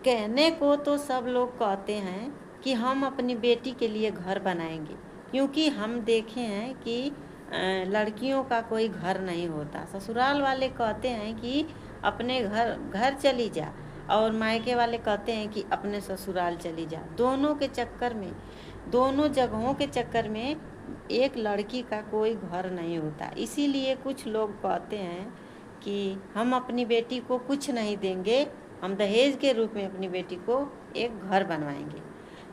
कहने को तो सब लोग कहते हैं कि हम अपनी बेटी के लिए घर बनाएंगे, क्योंकि हम देखे हैं कि लड़कियों का कोई घर नहीं होता। ससुराल वाले कहते हैं कि अपने घर घर चली जा, और मायके वाले कहते हैं कि अपने ससुराल चली जा। दोनों के चक्कर में, दोनों जगहों के चक्कर में एक लड़की का कोई घर नहीं होता। इसीलिए कुछ लोग कहते हैं कि हम अपनी बेटी को कुछ नहीं देंगे, हम दहेज के रूप में अपनी बेटी को एक घर बनवाएंगे।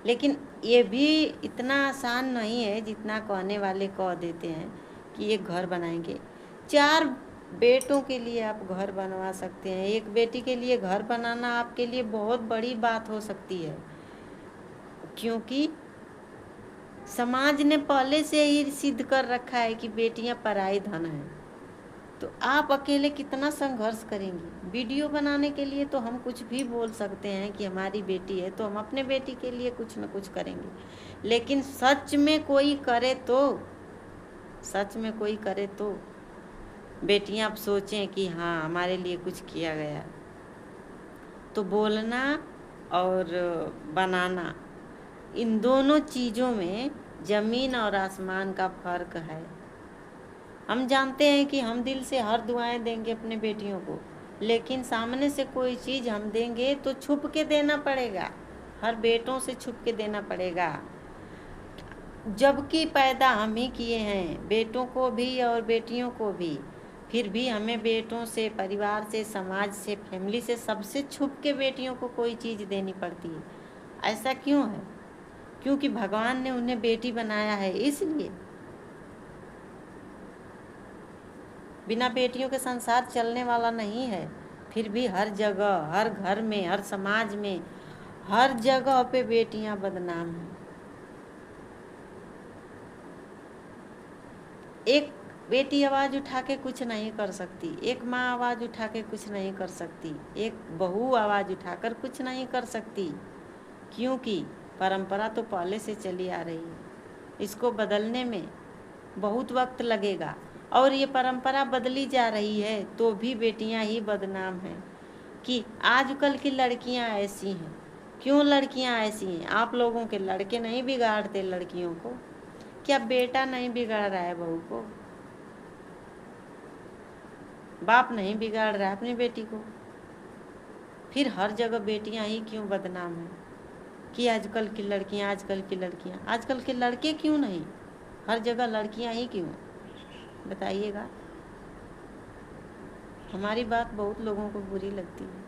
लेकिन ये भी इतना आसान नहीं है जितना कहने वाले कह देते हैं कि एक घर बनाएंगे। 4 बेटों के लिए आप घर बनवा सकते हैं। एक बेटी के लिए घर बनाना आपके लिए बहुत बड़ी बात हो सकती है, क्योंकि समाज ने पहले से ही सिद्ध कर रखा है कि बेटियां पराई धन है। तो आप अकेले कितना संघर्ष करेंगी। वीडियो बनाने के लिए तो हम कुछ भी बोल सकते हैं कि हमारी बेटी है, तो हम अपने बेटी के लिए कुछ न कुछ करेंगे। लेकिन सच में कोई करे तो बेटियां अब सोचें कि हाँ, हमारे लिए कुछ किया गया। तो बोलना और बनाना, इन दोनों चीज़ों में ज़मीन और आसमान का फ़र्क है। हम जानते हैं कि हम दिल से हर दुआएं देंगे अपने बेटियों को, लेकिन सामने से कोई चीज़ हम देंगे तो छुप के देना पड़ेगा। हर बेटों से छुप के देना पड़ेगा, जबकि पैदा हम ही किए हैं, बेटों को भी और बेटियों को भी। फिर भी हमें बेटों से, परिवार से, समाज से, फैमिली से, सबसे छुप के बेटियों को कोई चीज़ देनी पड़ती है। ऐसा क्यों है? क्योंकि भगवान ने उन्हें बेटी बनाया है, इसलिए। बिना बेटियों के संसार चलने वाला नहीं है। फिर भी हर जगह, हर घर में, हर समाज में, हर जगह पे बेटियां बदनाम हैं। एक बेटी आवाज़ उठा के कुछ नहीं कर सकती, एक माँ आवाज़ उठा के कुछ नहीं कर सकती, एक बहू आवाज़ उठाकर कुछ नहीं कर सकती, क्योंकि परंपरा तो पहले से चली आ रही है। इसको बदलने में बहुत वक्त लगेगा, और ये परंपरा बदली जा रही है तो भी बेटियां ही बदनाम हैं कि आजकल की लड़कियां ऐसी हैं। क्यों लड़कियां ऐसी हैं? आप लोगों के लड़के नहीं बिगाड़ते लड़कियों को? क्या बेटा नहीं बिगाड़ रहा है बहू को? बाप नहीं बिगाड़ रहा है अपनी बेटी को? फिर हर जगह बेटियां ही क्यों बदनाम हैं कि आजकल की लड़कियां, आजकल की लड़कियां? आजकल के लड़के क्यों नहीं? हर जगह लड़कियां ही क्यों? बताइएगा। हमारी बात बहुत लोगों को बुरी लगती है।